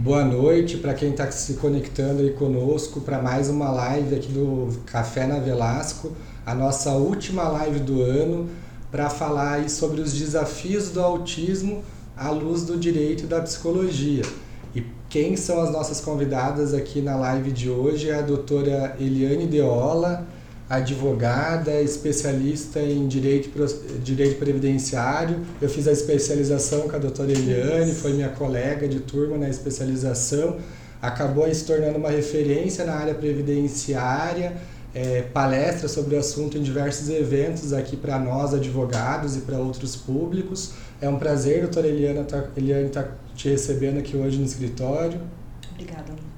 Boa noite para quem está se conectando aí conosco para mais uma live aqui do Café na Velasco, a nossa última live do ano, para falar aí sobre os desafios do autismo à luz do direito e da psicologia. E quem são as nossas convidadas aqui na live de hoje é a doutora Eliane Deola, advogada, especialista em direito previdenciário. Eu fiz a especialização com a doutora Eliane, foi minha colega de turma na especialização, acabou se tornando uma referência na área previdenciária, palestra sobre o assunto em diversos eventos aqui para nós, advogados, e para outros públicos. É um prazer, doutora Eliane, estar te recebendo aqui hoje no escritório. Obrigada, Lucas.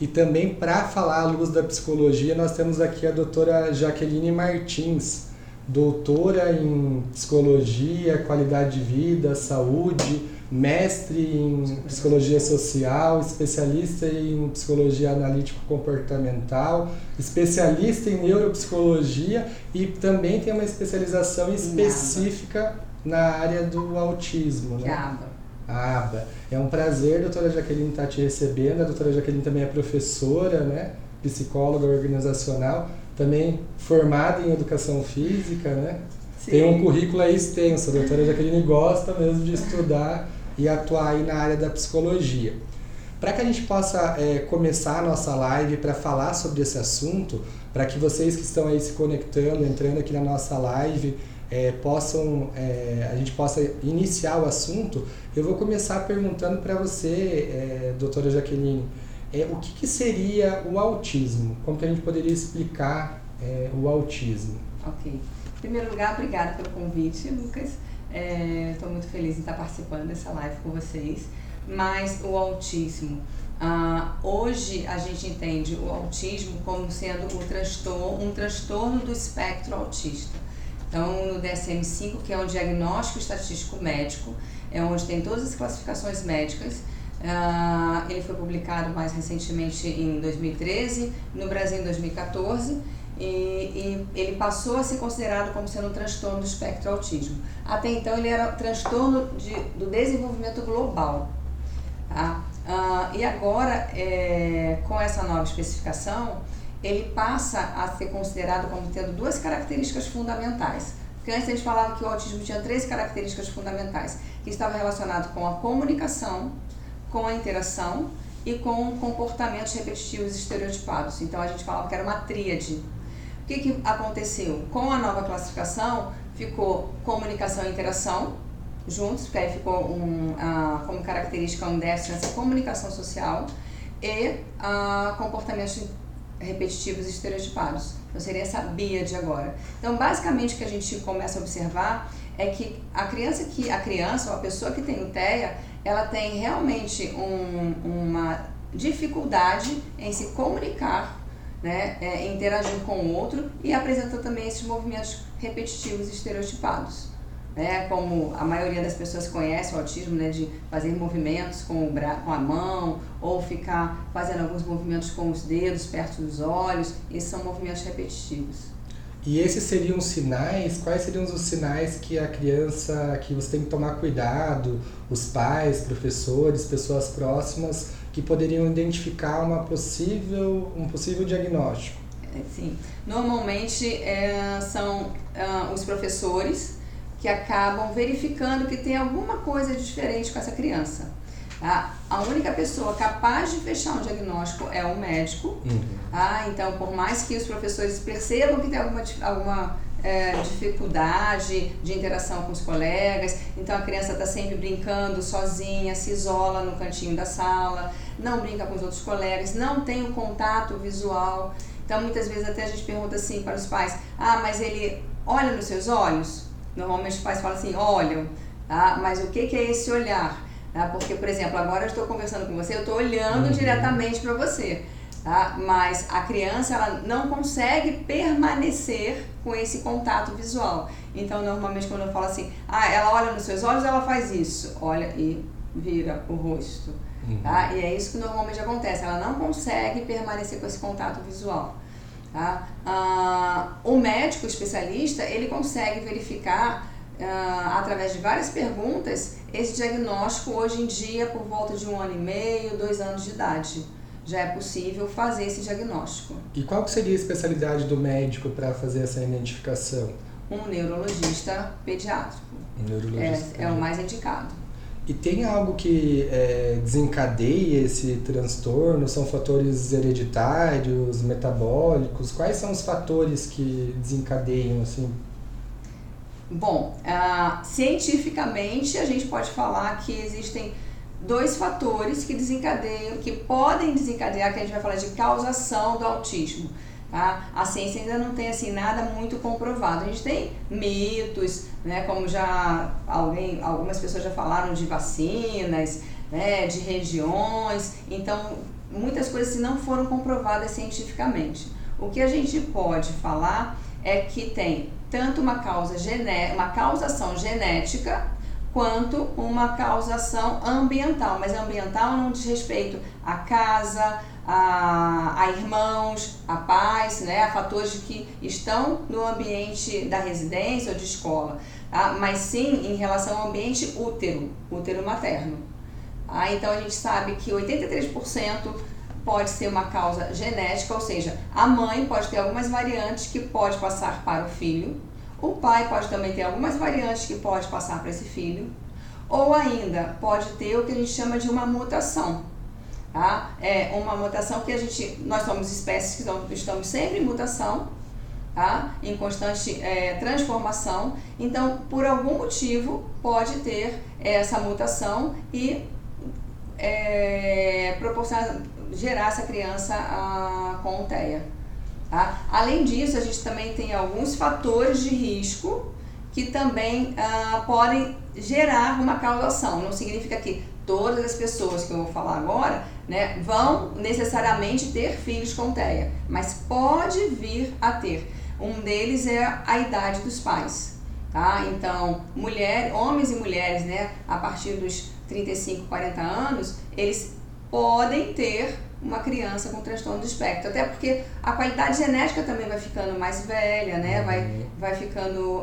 E também, para falar à luz da psicologia, nós temos aqui a doutora Jaqueline Martins, doutora em psicologia, qualidade de vida, saúde, mestre em psicologia social, especialista em psicologia analítico-comportamental, especialista em neuropsicologia e também tem uma especialização específica na área do autismo, né? ABA. É um prazer, doutora Jaqueline, estar te recebendo. A doutora Jaqueline também é professora, né? Psicóloga organizacional, também formada em educação física, né? Sim. Tem um currículo aí extenso. A doutora Jaqueline gosta mesmo de estudar e atuar aí na área da psicologia. Para que a gente possa começar a nossa live para falar sobre esse assunto, para que vocês que estão aí se conectando, entrando aqui na nossa live, a gente possa iniciar o assunto, eu vou começar perguntando para você, doutora Jaqueline, o que seria o autismo? Como que a gente poderia explicar o autismo? Ok. Em primeiro lugar, obrigada pelo convite, Lucas. Estou muito feliz em estar participando dessa live com vocês. Mas o autismo, hoje a gente entende o autismo como sendo um transtorno do espectro autista. Então, no DSM-5, que é um diagnóstico estatístico médico, é onde tem todas as classificações médicas. Ele foi publicado mais recentemente em 2013, no Brasil em 2014, e ele passou a ser considerado como sendo um transtorno do espectro autismo. Até então, ele era transtorno do desenvolvimento global. Tá? E agora, com essa nova especificação, ele passa a ser considerado como tendo duas características fundamentais. Porque antes a gente falava que o autismo tinha três características fundamentais, que estavam relacionadas com a comunicação, com a interação e com comportamentos repetitivos estereotipados. Então a gente falava que era uma tríade. O que aconteceu? Com a nova classificação, ficou comunicação e interação juntos, porque aí ficou como característica um déficit nessa comunicação social e comportamentos repetitivos e estereotipados. Então seria essa bíade agora. Então basicamente o que a gente começa a observar é que a criança ou a pessoa que tem o TEA, ela tem realmente uma dificuldade em se comunicar, né, interagir com o outro e apresenta também esses movimentos repetitivos e estereotipados. Como a maioria das pessoas conhece o autismo, né, de fazer movimentos com a mão ou ficar fazendo alguns movimentos com os dedos perto dos olhos. Esses são movimentos repetitivos. E esses seriam os sinais? Quais seriam os sinais que a criança, que você tem que tomar cuidado, os pais, professores, pessoas próximas, que poderiam identificar um possível diagnóstico? Sim, normalmente são os professores que acabam verificando que tem alguma coisa diferente com essa criança. Tá? A única pessoa capaz de fechar um diagnóstico é o médico. Então, por mais que os professores percebam que tem alguma dificuldade de interação com os colegas, então a criança está sempre brincando sozinha, se isola no cantinho da sala, não brinca com os outros colegas, não tem o contato visual. Então, muitas vezes até a gente pergunta assim para os pais, mas ele olha nos seus olhos? Normalmente os pais falam assim, olham, tá? Mas o que é esse olhar? Tá? Porque, por exemplo, agora eu estou conversando com você, eu estou olhando diretamente para você, tá? Mas a criança ela não consegue permanecer com esse contato visual. Então, normalmente quando eu falo assim, ela olha nos seus olhos, ela faz isso, olha e vira o rosto. Tá? E é isso que normalmente acontece, ela não consegue permanecer com esse contato visual. Tá? O médico especialista, ele consegue verificar através de várias perguntas, esse diagnóstico hoje em dia, por volta de 1 ano e meio, 2 anos de idade, já é possível fazer esse diagnóstico. E qual que seria a especialidade do médico para fazer essa identificação? Um neurologista pediátrico. Um neurologista é o mais indicado. E tem algo que desencadeia esse transtorno? São fatores hereditários, metabólicos? Quais são os fatores que desencadeiam, assim? Bom, cientificamente a gente pode falar que existem 2 fatores que desencadeiam, que podem desencadear, que a gente vai falar de causação do autismo. Tá? A ciência ainda não tem assim nada muito comprovado. A gente tem mitos, né, como já algumas pessoas já falaram de vacinas, né, de regiões. Então, muitas coisas não foram comprovadas cientificamente. O que a gente pode falar é que tem tanto uma causação genética quanto uma causação ambiental. Mas ambiental não diz respeito à casa, a irmãos, a pais, né, a fatores que estão no ambiente da residência ou de escola, tá? Mas sim em relação ao ambiente útero materno. Então a gente sabe que 83% pode ser uma causa genética, ou seja, a mãe pode ter algumas variantes que pode passar para o filho, o pai pode também ter algumas variantes que pode passar para esse filho, ou ainda pode ter o que a gente chama de uma mutação. Tá? É uma mutação que nós somos espécies que estamos sempre em mutação, tá? Em constante transformação. Então, por algum motivo, pode ter essa mutação e gerar essa criança com TEA. Tá? Além disso, a gente também tem alguns fatores de risco que também podem gerar uma causação. Não significa que todas as pessoas que eu vou falar agora, né, vão necessariamente ter filhos com TEA, mas pode vir a ter. Um deles é a idade dos pais, tá? Então, homens e mulheres, né, a partir dos 35, 40 anos, eles podem ter uma criança com transtorno do espectro, até porque a qualidade genética também vai ficando mais velha, né? Vai ficando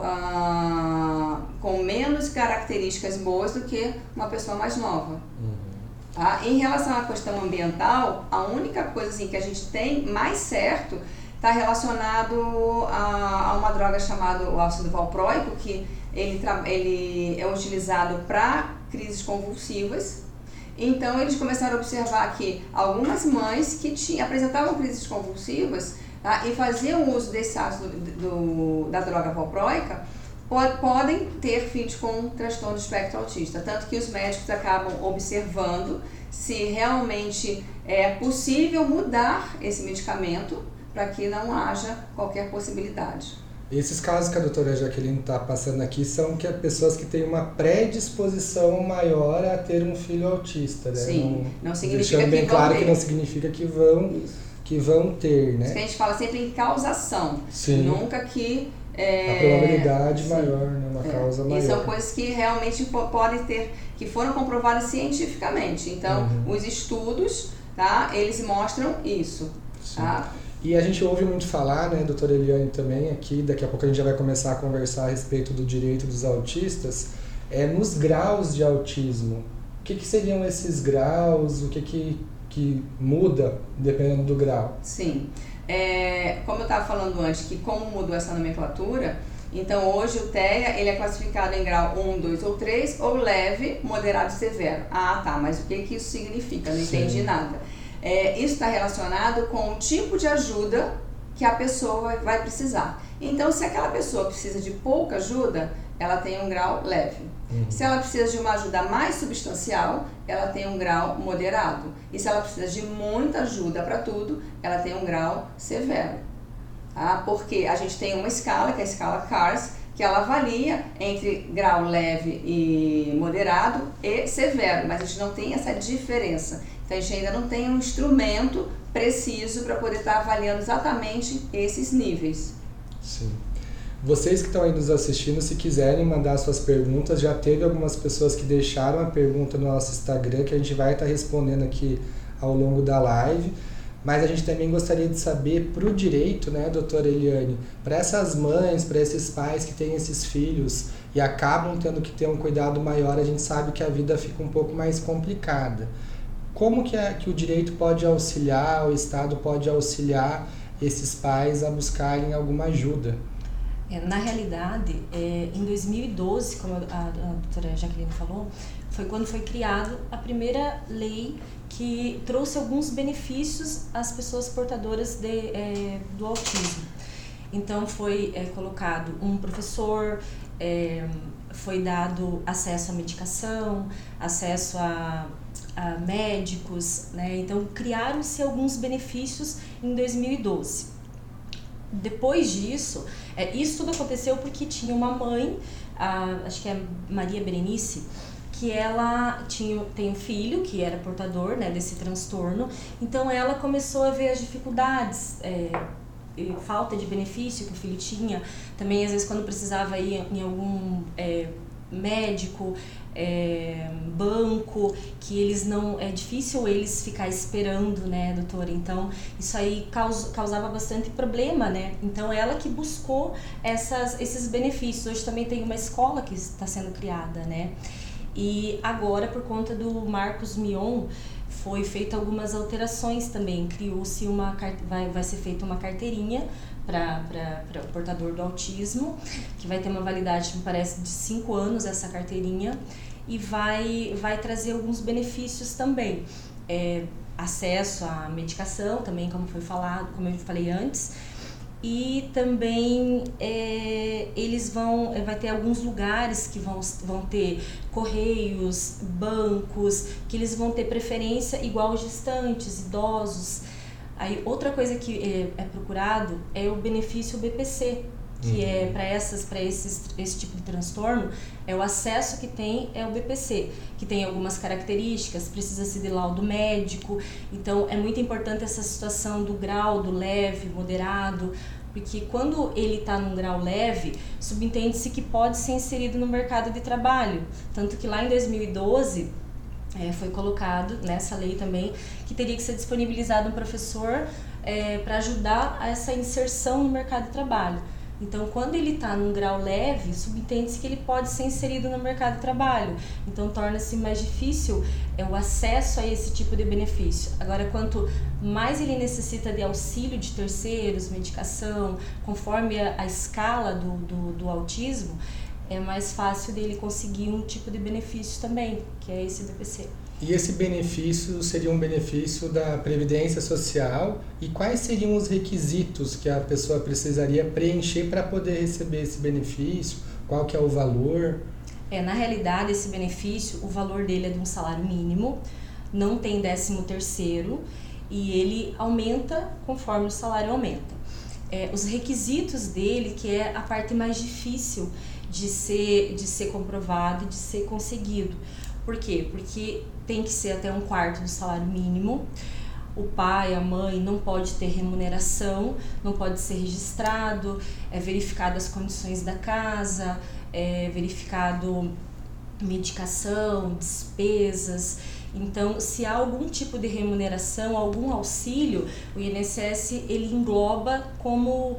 com menos características boas do que uma pessoa mais nova. Tá? Em relação à questão ambiental, a única coisa assim, que a gente tem mais certo está relacionado a uma droga chamada o ácido valproico, que ele é utilizado para crises convulsivas. Então, eles começaram a observar que algumas mães que apresentavam crises convulsivas, tá, e faziam uso desse ácido da droga valproica, podem ter filhos com transtorno do espectro autista. Tanto que os médicos acabam observando se realmente é possível mudar esse medicamento para que não haja qualquer possibilidade. Esses casos que a doutora Jaqueline está passando aqui são pessoas que têm uma predisposição maior a ter um filho autista, né? Sim, não significa deixando bem que claro vão ter. Que não significa que vão ter, né? Isso que a gente fala sempre em causação, sim. Nunca que... a probabilidade maior, né? Uma causa maior. E são coisas que realmente podem ter, que foram comprovadas cientificamente. Então, os estudos, tá, eles mostram isso. Tá? E a gente ouve muito falar, né, doutora Eliane também aqui, daqui a pouco a gente já vai começar a conversar a respeito do direito dos autistas, nos graus de autismo. O que seriam esses graus? O que muda dependendo do grau? Sim. Como eu estava falando antes, que como mudou essa nomenclatura, então hoje o TEA ele é classificado em grau 1, 2 ou 3, ou leve, moderado e severo. Ah, tá, mas o que isso significa? Não entendi nada. Isso está relacionado com o tipo de ajuda que a pessoa vai precisar. Então, se aquela pessoa precisa de pouca ajuda, ela tem um grau leve. Se ela precisa de uma ajuda mais substancial, ela tem um grau moderado. E se ela precisa de muita ajuda para tudo, ela tem um grau severo. Tá? Porque a gente tem uma escala, que é a escala CARS, que ela avalia entre grau leve e moderado e severo, mas a gente não tem essa diferença. Então, a gente ainda não tem um instrumento preciso para poder estar avaliando exatamente esses níveis. Sim. Vocês que estão aí nos assistindo, se quiserem mandar suas perguntas, já teve algumas pessoas que deixaram a pergunta no nosso Instagram, que a gente vai estar respondendo aqui ao longo da live. Mas a gente também gostaria de saber, para o direito, né, doutora Eliane, para essas mães, para esses pais que têm esses filhos e acabam tendo que ter um cuidado maior, a gente sabe que a vida fica um pouco mais complicada. Como que o direito pode auxiliar, o Estado pode auxiliar esses pais a buscarem alguma ajuda? Na realidade, em 2012, como a doutora Jaqueline falou, foi quando foi criada a primeira lei que trouxe alguns benefícios às pessoas portadoras do autismo. Então foi colocado um professor, foi dado acesso à medicação, acesso a médicos, né? Então criaram-se alguns benefícios em 2012. Depois disso, isso tudo aconteceu porque tinha uma mãe, acho que é Maria Berenice, que ela tem um filho que era portador, né, desse transtorno. Então ela começou a ver as dificuldades, falta de benefício que o filho tinha. Também às vezes quando precisava ir em algum médico, banco, que eles não, é difícil eles ficar esperando, né, doutora? Então isso aí causava bastante problema, né? Então ela que buscou esses benefícios. Hoje também tem uma escola que está sendo criada, né? E agora, por conta do Marcos Mion, foi feita algumas alterações também. Criou-se vai ser feita uma carteirinha para o portador do autismo, que vai ter uma validade, me parece, de 5 anos essa carteirinha, e vai trazer alguns benefícios também. Acesso à medicação também, como foi falado, como eu falei antes, e também vai ter alguns lugares que vão ter correios, bancos, que eles vão ter preferência igual aos gestantes, idosos. Aí outra coisa que é procurado é o benefício BPC, que é para esse tipo de transtorno, o acesso que tem é o BPC, que tem algumas características, precisa-se de laudo médico. Então é muito importante essa situação do grau, do leve, moderado, porque quando ele está num grau leve, subentende-se que pode ser inserido no mercado de trabalho. Tanto que lá em 2012, foi colocado nessa lei também que teria que ser disponibilizado um professor para ajudar a essa inserção no mercado de trabalho. Então, quando ele está num grau leve, subentende-se que ele pode ser inserido no mercado de trabalho. Então, torna-se mais difícil o acesso a esse tipo de benefício. Agora, quanto mais ele necessita de auxílio de terceiros, medicação, conforme a escala do autismo, é mais fácil dele conseguir um tipo de benefício também, que é esse BPC. E esse benefício seria um benefício da Previdência Social? E quais seriam os requisitos que a pessoa precisaria preencher para poder receber esse benefício? Qual que é o valor? Na realidade, esse benefício, o valor dele é de um salário mínimo, não tem 13º e ele aumenta conforme o salário aumenta. Os requisitos dele, que é a parte mais difícil de ser comprovado e de ser conseguido. Por quê? Porque tem que ser até 1/4 do salário mínimo. O pai, a mãe não pode ter remuneração, não pode ser registrado, verificado as condições da casa, verificado medicação, despesas. Então, se há algum tipo de remuneração, algum auxílio, o INSS ele engloba como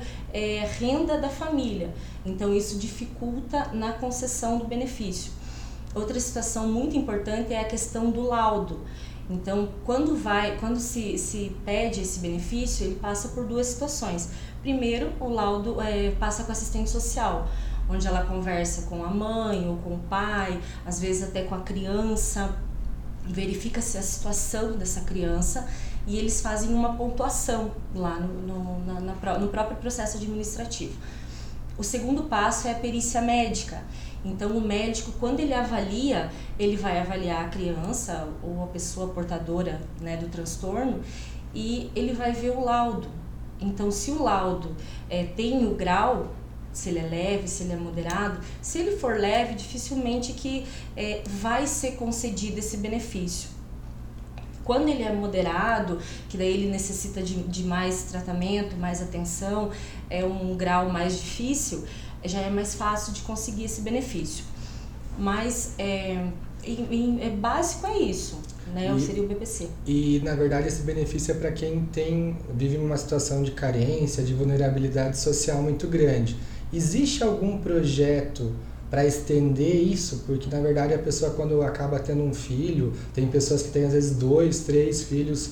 renda da família. Então, isso dificulta na concessão do benefício. Outra situação muito importante é a questão do laudo. Então, quando se pede esse benefício, ele passa por 2 situações. Primeiro, o laudo passa com a assistente social, onde ela conversa com a mãe ou com o pai, às vezes até com a criança, verifica-se a situação dessa criança e eles fazem uma pontuação lá no próprio processo administrativo. O segundo passo é a perícia médica. Então, o médico, quando ele avalia, ele vai avaliar a criança ou a pessoa portadora, né, do transtorno e ele vai ver o laudo. Então, se o laudo tem o grau, se ele é leve, se ele é moderado, se ele for leve, dificilmente que vai ser concedido esse benefício. Quando ele é moderado, que daí ele necessita de mais tratamento, mais atenção, é um grau mais difícil, já é mais fácil de conseguir esse benefício. Mas básico é isso, né? Seria o BPC. E, na verdade, esse benefício é para quem vive numa situação de carência, de vulnerabilidade social muito grande. Existe algum projeto para estender isso, porque na verdade a pessoa, quando acaba tendo um filho, tem pessoas que têm às vezes 2, 3 filhos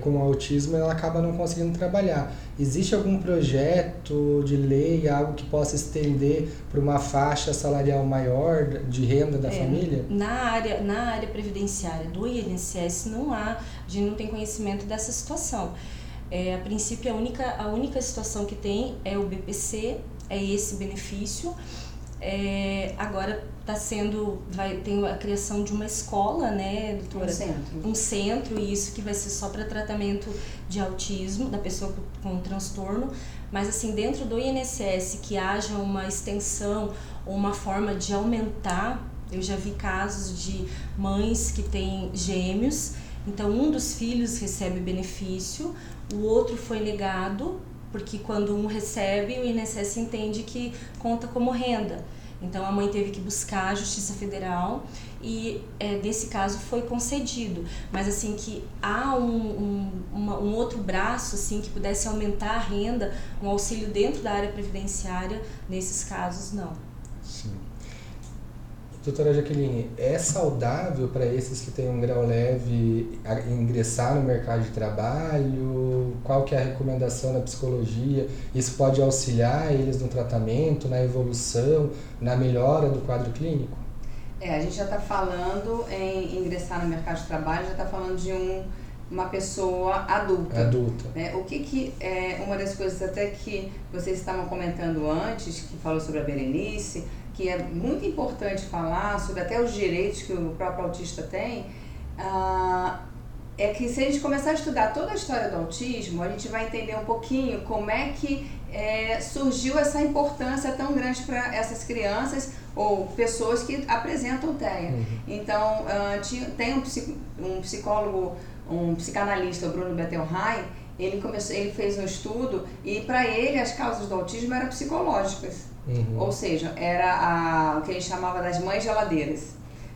com autismo, ela acaba não conseguindo trabalhar. Existe algum projeto de lei, algo que possa estender para uma faixa salarial maior de renda da família? Na área previdenciária do INSS a gente não tem conhecimento dessa situação. A princípio, a única situação que tem é o BPC, é esse benefício. Agora tem a criação de uma escola, né, doutora? Um centro, isso que vai ser só para tratamento de autismo, da pessoa com transtorno, mas assim, dentro do INSS que haja uma extensão ou uma forma de aumentar. Eu já vi casos de mães que têm gêmeos, então um dos filhos recebe benefício, o outro foi negado, porque quando um recebe, o INSS entende que conta como renda. Então a mãe teve que buscar a Justiça Federal e nesse caso foi concedido. Mas assim, que há um outro braço assim, que pudesse aumentar a renda, um auxílio dentro da área previdenciária, nesses casos não. Sim. Doutora Jaqueline, é saudável para esses que têm um grau leve ingressar no mercado de trabalho? Qual que é a recomendação da psicologia? Isso pode auxiliar eles no tratamento, na evolução, na melhora do quadro clínico? A gente já está falando em ingressar no mercado de trabalho, já está falando de uma pessoa adulta. O que é uma das coisas até que vocês estavam comentando antes, que falou sobre a Berenice, que é muito importante falar sobre até os direitos que o próprio autista tem, é que se a gente começar a estudar toda a história do autismo, a gente vai entender um pouquinho como é que surgiu essa importância tão grande para essas crianças ou pessoas que apresentam TEA. Então, tem um psicólogo, um psicanalista, o Bruno Bettelheim, ele fez um estudo e para ele as causas do autismo eram psicológicas. Ou seja, era o que a gente chamava das mães geladeiras,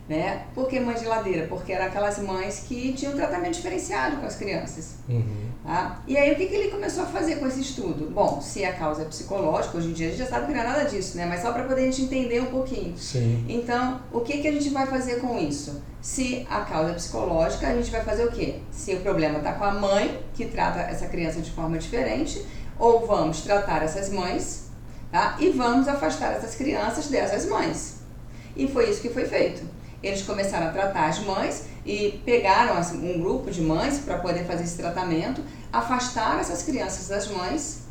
né? Por que mãe geladeira? Porque eram aquelas mães que tinham um tratamento diferenciado com as crianças. Tá? E aí o que ele começou a fazer com esse estudo? Bom, se a causa é psicológica, hoje em dia a gente já sabe que não é nada disso, né? Mas só para poder a gente entender um pouquinho. Sim. Então, o que a gente vai fazer com isso? Se a causa é psicológica, a gente vai fazer o quê? Se o problema está com a mãe, que trata essa criança de forma diferente, ou vamos tratar essas mães, tá? E vamos afastar essas crianças dessas mães. E foi isso que foi feito. Eles começaram a tratar as mães e pegaram assim, um grupo de mães para poder fazer esse tratamento, afastaram essas crianças das mães,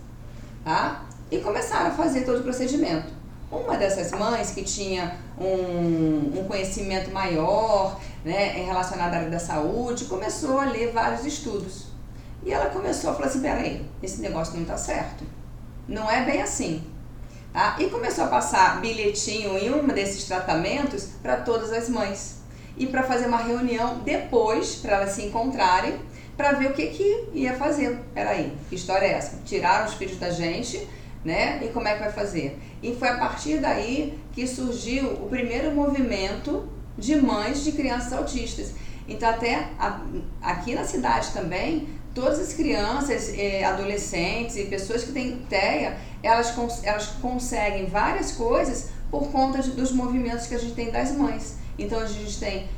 tá? E começaram a fazer todo o procedimento. Uma dessas mães que tinha um conhecimento maior, né, relacionado à área da saúde, começou a ler vários estudos. E ela começou a falar assim, peraí, esse negócio não está certo. Não é bem assim. Tá? E começou a passar bilhetinho em um desses tratamentos para todas as mães. E para fazer uma reunião depois, para elas se encontrarem, para ver o que ia fazer. Peraí, que história é essa? Tiraram os filhos da gente, né? E como é que vai fazer? E foi a partir daí que surgiu o primeiro movimento de mães de crianças autistas. Então até aqui na cidade também, todas as crianças, adolescentes e pessoas que têm TEA, elas conseguem várias coisas por conta dos movimentos que a gente tem das mães. Então a gente tem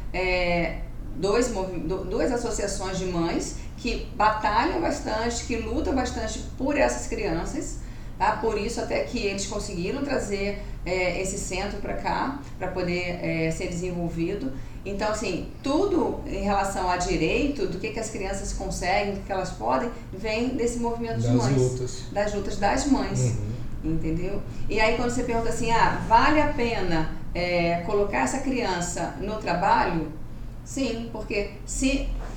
duas associações de mães que batalham bastante, que lutam bastante por essas crianças, tá? Por isso até que eles conseguiram trazer esse centro para cá, para poder ser desenvolvido. Então, assim, tudo em relação a direito, do que as crianças conseguem, do que elas podem, vem desse movimento de mães. Das lutas das mães, entendeu? E aí quando você pergunta assim, vale a pena colocar essa criança no trabalho? Sim, porque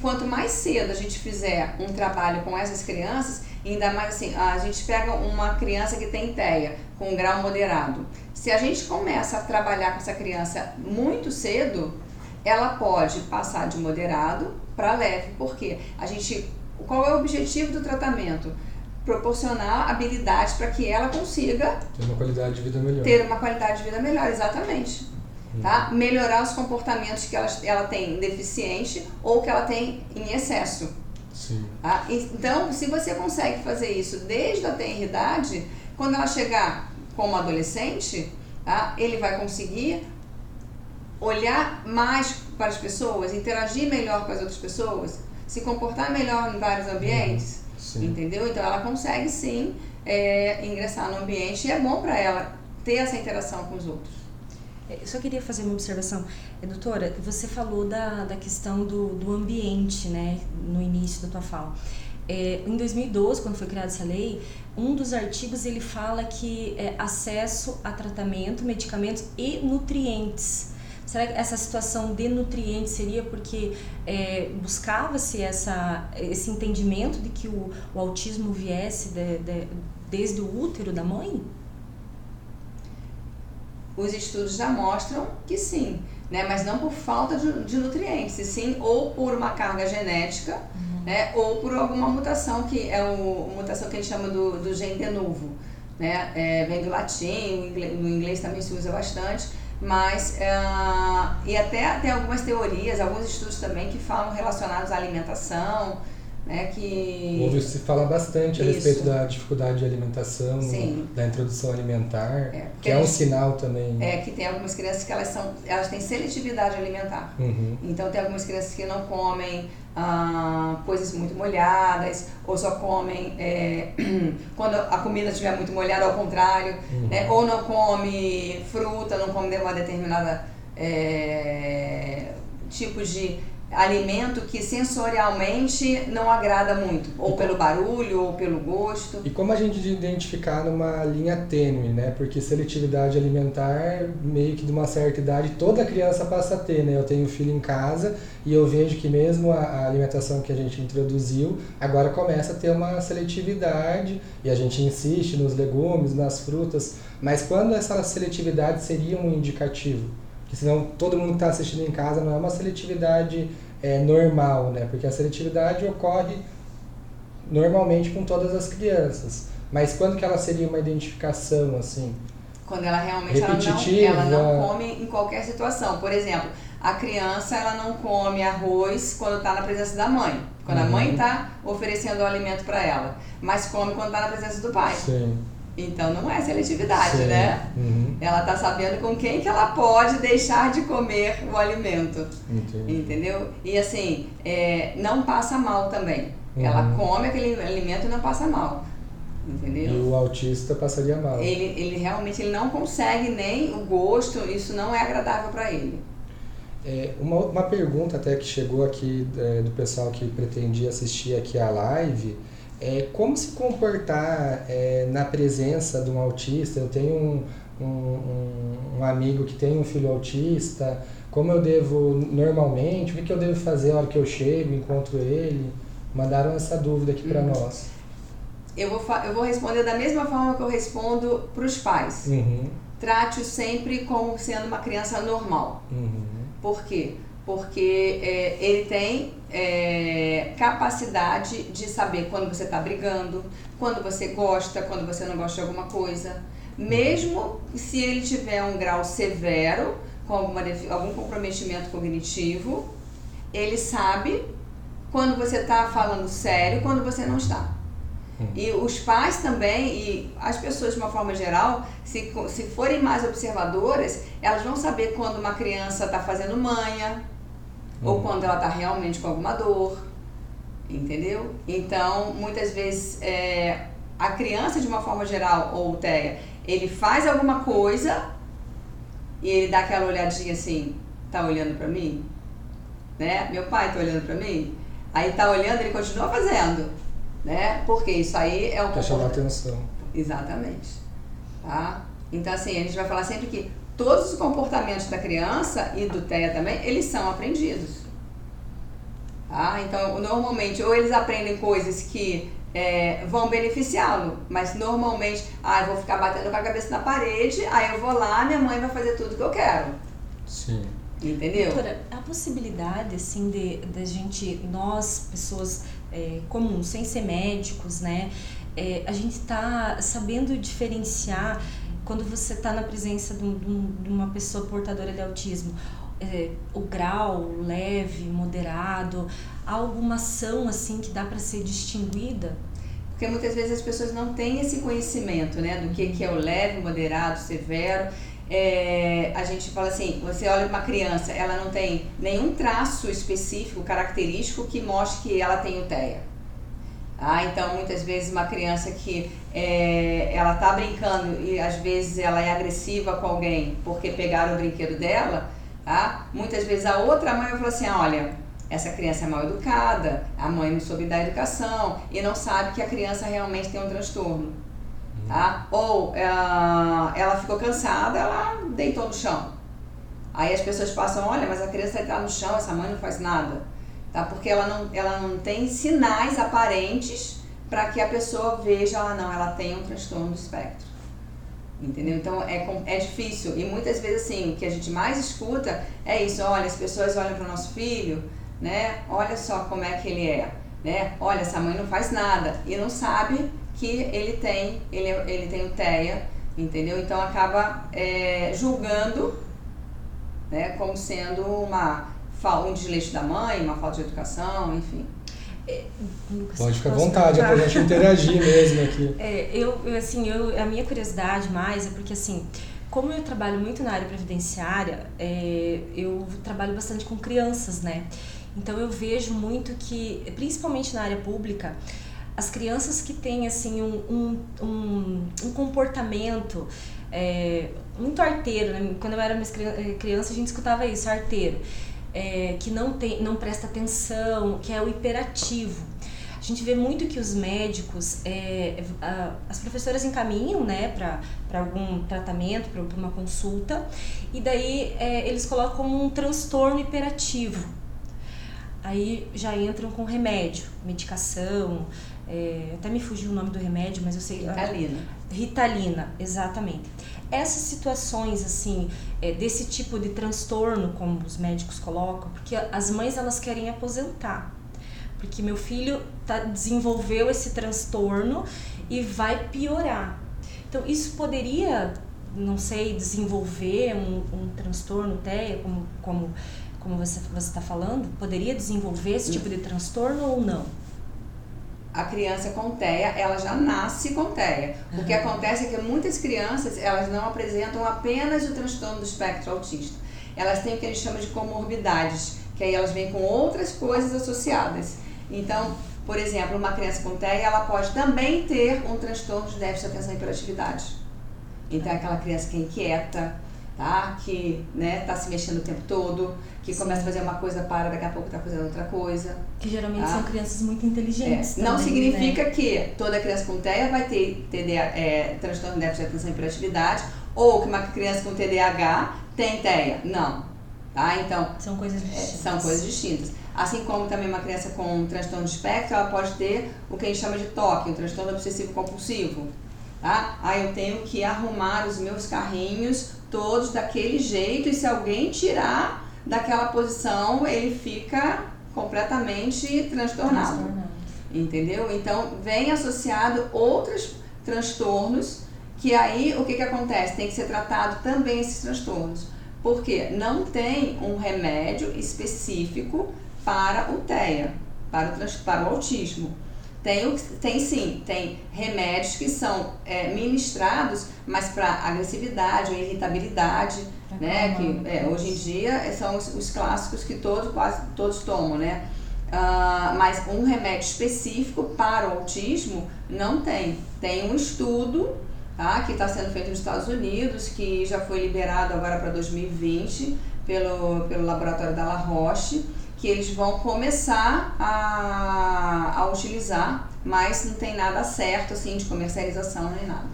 quanto mais cedo a gente fizer um trabalho com essas crianças, ainda mais assim, a gente pega uma criança que tem TEA, com um grau moderado. Se a gente começa a trabalhar com essa criança muito cedo, ela pode passar de moderado para leve. Por quê? Qual é o objetivo do tratamento? Proporcionar habilidades para que ela consiga ter uma qualidade de vida melhor. Ter uma qualidade de vida melhor, exatamente. Tá? Melhorar os comportamentos que ela tem deficiente ou que ela tem em excesso. Sim. Tá? Então, se você consegue fazer isso desde a tenra idade, quando ela chegar como adolescente, tá? Ele vai conseguir olhar mais para as pessoas, interagir melhor com as outras pessoas, se comportar melhor em vários ambientes, entendeu? Então ela consegue sim ingressar no ambiente e é bom para ela ter essa interação com os outros. Eu só queria fazer uma observação. Doutora, você falou da questão do ambiente, né, no início da tua fala. Em 2012, quando foi criada essa lei, um dos artigos ele fala que acesso a tratamento, medicamentos e nutrientes. Será que essa situação de nutrientes seria porque buscava-se esse entendimento de que o autismo viesse desde o útero da mãe? Os estudos já mostram que sim, né? Mas não por falta de nutrientes, e sim ou por uma carga genética, né? Ou por alguma mutação, que é uma mutação que a gente chama do gene de novo, né? Vem do latim, no inglês também se usa bastante, mas e até tem algumas teorias, alguns estudos também que falam relacionados à alimentação, né, que... Ouve-se falar bastante a respeito da dificuldade de alimentação, da introdução alimentar, que é um sinal também. Que tem algumas crianças que elas têm seletividade alimentar. Então tem algumas crianças que não comem coisas muito molhadas, ou só comem quando a comida estiver muito molhada, ao contrário, né, ou não come fruta, não come uma determinada tipo de alimento que sensorialmente não agrada muito, ou pelo barulho, ou pelo gosto. E como a gente identificar numa linha tênue, né? Porque seletividade alimentar, meio que de uma certa idade, toda criança passa a ter, né? Eu tenho um filho em casa e eu vejo que mesmo a alimentação que a gente introduziu, agora começa a ter uma seletividade, e a gente insiste nos legumes, nas frutas, mas quando essa seletividade seria um indicativo? Porque senão todo mundo que está assistindo em casa não é uma seletividade normal, né? Porque a seletividade ocorre normalmente com todas as crianças. Mas quando que ela seria uma identificação, assim? Quando ela realmente ela não come em qualquer situação. Por exemplo, a criança ela não come arroz quando está na presença da mãe. Quando a mãe está oferecendo o alimento para ela. Mas come quando está na presença do pai. Sim. Então não é seletividade, né? Ela está sabendo com quem que ela pode deixar de comer o alimento. Entendi. Entendeu? E assim, não passa mal também. Ela come aquele alimento e não passa mal. Entendeu? E o autista passaria mal. Ele realmente não consegue nem o gosto, isso não é agradável para ele. Uma pergunta até que chegou aqui do pessoal que pretendia assistir aqui a live. Como se comportar na presença de um autista? Eu tenho um amigo que tem um filho autista. Como eu devo, normalmente, o que eu devo fazer na hora que eu chego, encontro ele? Mandaram essa dúvida aqui para nós. Eu vou responder da mesma forma que eu respondo para os pais. Trate-o sempre como sendo uma criança normal. Por quê? Porque ele tem capacidade de saber quando você está brigando, quando você gosta, quando você não gosta de alguma coisa. Mesmo se ele tiver um grau severo, com algum comprometimento cognitivo, ele sabe quando você está falando sério, quando você não está. E os pais também, e as pessoas de uma forma geral, se forem mais observadoras, elas vão saber quando uma criança está fazendo manha, ou quando ela está realmente com alguma dor, entendeu? Então, muitas vezes, a criança, de uma forma geral, ou o TEA, ele faz alguma coisa e ele dá aquela olhadinha assim, tá olhando pra mim? Né? Meu pai tá olhando pra mim? Aí tá olhando, ele continua fazendo, né? Porque isso aí é um Pra chamar atenção. Exatamente. Tá? Então, assim, a gente vai falar sempre que todos os comportamentos da criança e do TEA também, eles são aprendidos. Tá? Então, normalmente, ou eles aprendem coisas que vão beneficiá-lo, mas normalmente, eu vou ficar batendo com a cabeça na parede, aí eu vou lá, minha mãe vai fazer tudo que eu quero. Sim. Entendeu? Doutora, a possibilidade, assim, de gente, nós, pessoas comuns, sem ser médicos, né, a gente tá sabendo diferenciar quando você está na presença de uma pessoa portadora de autismo, o grau leve, moderado, há alguma ação assim que dá para ser distinguida? Porque muitas vezes as pessoas não têm esse conhecimento, né, do que é o leve, moderado, severo. a gente fala assim, você olha uma criança, ela não tem nenhum traço específico, característico que mostre que ela tem o TEA. Então, muitas vezes uma criança que ela tá brincando e às vezes ela é agressiva com alguém porque pegaram o brinquedo dela, muitas vezes a outra mãe vai falar assim, olha, essa criança é mal educada, a mãe não soube dar educação e não sabe que a criança realmente tem um transtorno. Ou ela ficou cansada, ela deitou no chão. Aí as pessoas passam, olha, mas a criança está no chão, essa mãe não faz nada. Porque ela não tem sinais aparentes para que a pessoa veja, ela tem um transtorno do espectro. Entendeu? Então é difícil. E muitas vezes assim, o que a gente mais escuta é isso, olha, as pessoas olham para o nosso filho, né? Olha só como é que ele é, né? Olha, essa mãe não faz nada e não sabe que ele tem o TEA, entendeu? Então acaba julgando, né, como sendo um desleixo da mãe, uma falta de educação, enfim. Lucas, pode ficar à vontade, é pra gente interagir mesmo aqui. A minha curiosidade mais é porque assim, como eu trabalho muito na área previdenciária, eu trabalho bastante com crianças, né? Então eu vejo muito que, principalmente na área pública, as crianças que têm assim um comportamento muito arteiro, né? Quando eu era mais criança a gente escutava isso, arteiro, que não presta atenção, que é o hiperativo. A gente vê muito que os médicos, as professoras encaminham, né, para algum tratamento, para uma consulta, e daí eles colocam como um transtorno hiperativo. Aí já entram com remédio, medicação, até me fugiu o nome do remédio, mas eu sei... Ritalina. Ritalina, exatamente. Essas situações, assim, desse tipo de transtorno, como os médicos colocam, porque as mães, elas querem aposentar. Porque meu filho desenvolveu esse transtorno e vai piorar. Então, isso poderia, não sei, desenvolver um transtorno TEA, como você está falando? Poderia desenvolver esse tipo de transtorno ou não? A criança com TEA, ela já nasce com TEA. O que acontece é que muitas crianças, elas não apresentam apenas o transtorno do espectro autista. Elas têm o que a gente chama de comorbidades, que aí elas vêm com outras coisas associadas. Então, por exemplo, uma criança com TEA, ela pode também ter um transtorno de déficit de atenção e hiperatividade. Então, é aquela criança que é inquieta, que tá se mexendo o tempo todo, que começa a fazer uma coisa, daqui a pouco está fazendo outra coisa. Que geralmente são crianças muito inteligentes. Não também, significa, né, que toda criança com TEA vai ter transtorno de déficit de atenção e hiperatividade, ou que uma criança com TDAH tem TEA. Não. Então, são coisas distintas. São coisas distintas. Assim como também uma criança com transtorno de espectro, ela pode ter o que a gente chama de TOC, um transtorno obsessivo compulsivo. Eu tenho que arrumar os meus carrinhos todos daquele jeito, e se alguém tirar daquela posição, ele fica completamente transtornado. Entendeu? Então, vem associado outros transtornos, que aí o que acontece? Tem que ser tratado também esses transtornos. Porque não tem um remédio específico para o TEA, para o autismo. Tem sim, tem remédios que são ministrados, mas para agressividade ou irritabilidade, né? Que hoje em dia são os clássicos que quase todos tomam, né? Mas um remédio específico para o autismo não tem. Tem um estudo, que está sendo feito nos Estados Unidos, que já foi liberado agora para 2020 pelo laboratório da La Roche, que eles vão começar a utilizar, mas não tem nada certo assim de comercialização nem nada.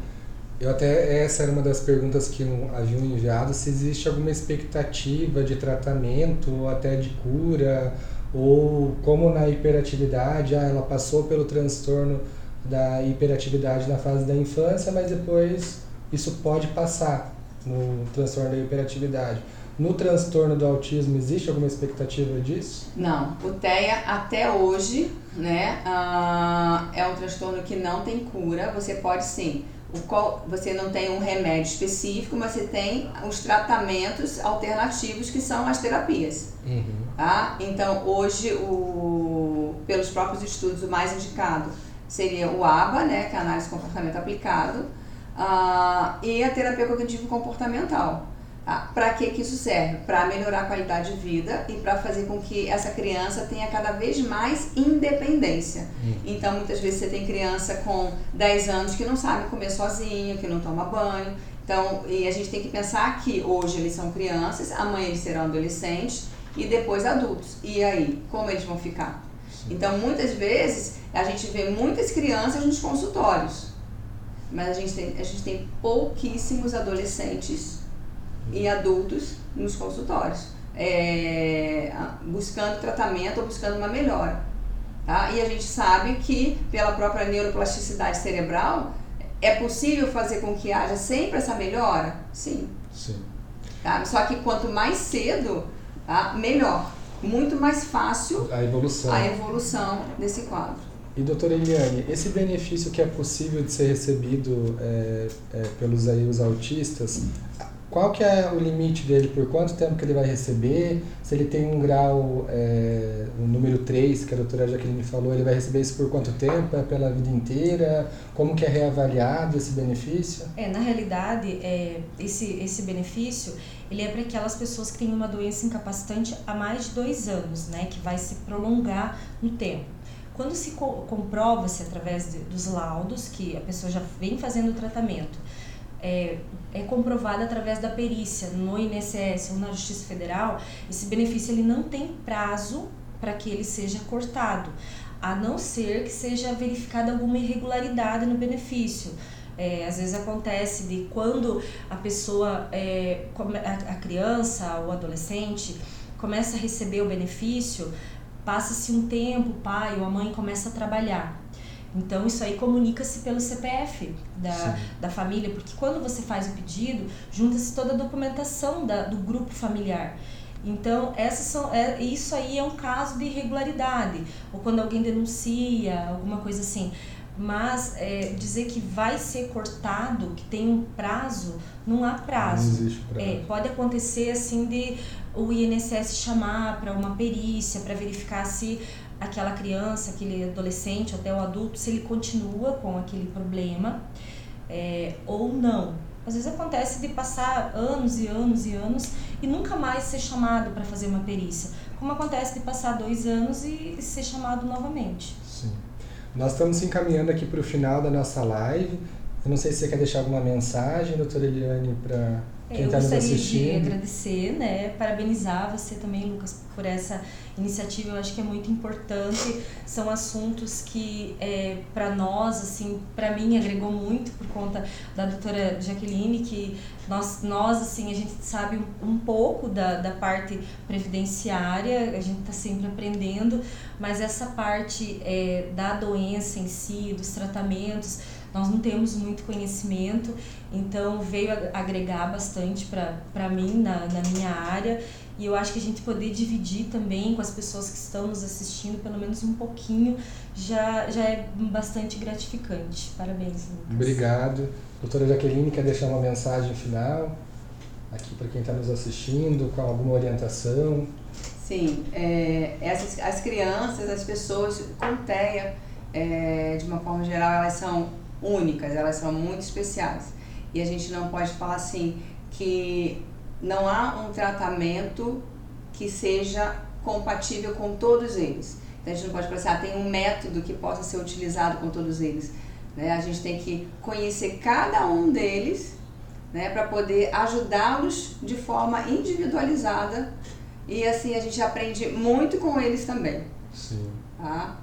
Essa era uma das perguntas que haviam enviado, se existe alguma expectativa de tratamento ou até de cura, ou como na hiperatividade, ela passou pelo transtorno da hiperatividade na fase da infância, mas depois isso pode passar no transtorno da hiperatividade. No transtorno do autismo, existe alguma expectativa disso? Não. O TEA, até hoje, né, é um transtorno que não tem cura. Você pode sim, você não tem um remédio específico, mas você tem os tratamentos alternativos, que são as terapias. Então, hoje, pelos próprios estudos, o mais indicado seria o ABA, né, que é a análise de comportamento aplicado. e a terapia cognitivo-comportamental. Para que isso serve? Para melhorar a qualidade de vida e para fazer com que essa criança tenha cada vez mais independência. Então, muitas vezes você tem criança com 10 anos que não sabe comer sozinho, que não toma banho. Então, e a gente tem que pensar que hoje eles são crianças, amanhã eles serão adolescentes e depois adultos. E aí, como eles vão ficar? Então, muitas vezes, a gente vê muitas crianças nos consultórios, mas a gente tem pouquíssimos adolescentes e adultos nos consultórios, buscando tratamento ou buscando uma melhora. Tá? E a gente sabe que, pela própria neuroplasticidade cerebral, é possível fazer com que haja sempre essa melhora? Sim. Tá? Só que quanto mais cedo, tá? Melhor. Muito mais fácil a evolução desse quadro. E doutora Eliane, esse benefício que é possível de ser recebido pelos os autistas, qual que é o limite dele? Por quanto tempo que ele vai receber? Se ele tem um grau, o número 3, que a doutora Jaqueline falou, ele vai receber isso por quanto tempo? É pela vida inteira? Como que é reavaliado esse benefício? Na realidade, esse benefício, ele é para aquelas pessoas que têm uma doença incapacitante há mais de 2 anos, né? Que vai se prolongar no tempo. Quando se comprova-se através dos laudos, que a pessoa já vem fazendo o tratamento, é comprovado através da perícia no INSS ou na Justiça Federal, esse benefício ele não tem prazo para que ele seja cortado, a não ser que seja verificada alguma irregularidade no benefício. Às vezes acontece de quando a pessoa, a criança ou adolescente começa a receber o benefício, passa-se um tempo, o pai ou a mãe começa a trabalhar. Então, isso aí comunica-se pelo CPF da família, porque quando você faz o pedido, junta-se toda a documentação do grupo familiar. Então, isso aí é um caso de irregularidade, ou quando alguém denuncia, alguma coisa assim. Mas dizer que vai ser cortado, que tem um prazo, não há prazo. Não existe prazo. Pode acontecer assim de o INSS chamar para uma perícia, para verificar se aquela criança, aquele adolescente, até o adulto, se ele continua com aquele problema ou não. Às vezes acontece de passar anos e anos e anos e nunca mais ser chamado para fazer uma perícia. Como acontece de passar 2 anos e ser chamado novamente. Sim. Nós estamos encaminhando aqui para o final da nossa live. Eu não sei se você quer deixar alguma mensagem, doutora Eliane, para quem está nos assistindo. Eu gostaria de agradecer, né? Parabenizar você também, Lucas, por essa iniciativa. Eu acho que é muito importante. São assuntos que, para nós, assim, para mim, agregou muito por conta da doutora Jaqueline, que nós assim, a gente sabe um pouco da parte previdenciária, a gente está sempre aprendendo, mas essa parte da doença em si, dos tratamentos, nós não temos muito conhecimento, então veio agregar bastante para mim na minha área, e eu acho que a gente poder dividir também com as pessoas que estão nos assistindo, pelo menos um pouquinho, já é bastante gratificante. Parabéns, Lucas. Obrigado. Doutora Jaqueline, quer deixar uma mensagem final aqui para quem está nos assistindo, com alguma orientação? Sim, as crianças, as pessoas com TEA, de uma forma geral, elas são únicas, elas são muito especiais. E a gente não pode falar assim que não há um tratamento que seja compatível com todos eles. Então a gente não pode falar assim, tem um método que possa ser utilizado com todos eles. Né? A gente tem que conhecer cada um deles, né, para poder ajudá-los de forma individualizada, e assim a gente aprende muito com eles também. Sim. Tá?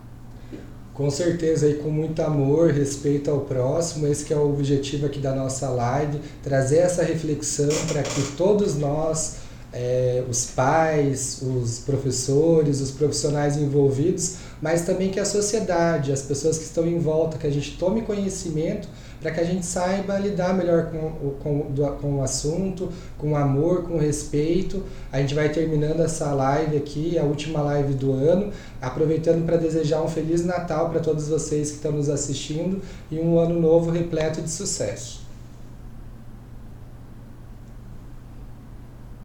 Com certeza, e com muito amor, respeito ao próximo, esse que é o objetivo aqui da nossa live, trazer essa reflexão para que todos nós, os pais, os professores, os profissionais envolvidos, mas também que a sociedade, as pessoas que estão em volta, que a gente tome conhecimento para que a gente saiba lidar melhor com o assunto, com amor, com respeito. A gente vai terminando essa live aqui, a última live do ano, aproveitando para desejar um Feliz Natal para todos vocês que estão nos assistindo e um ano novo repleto de sucesso.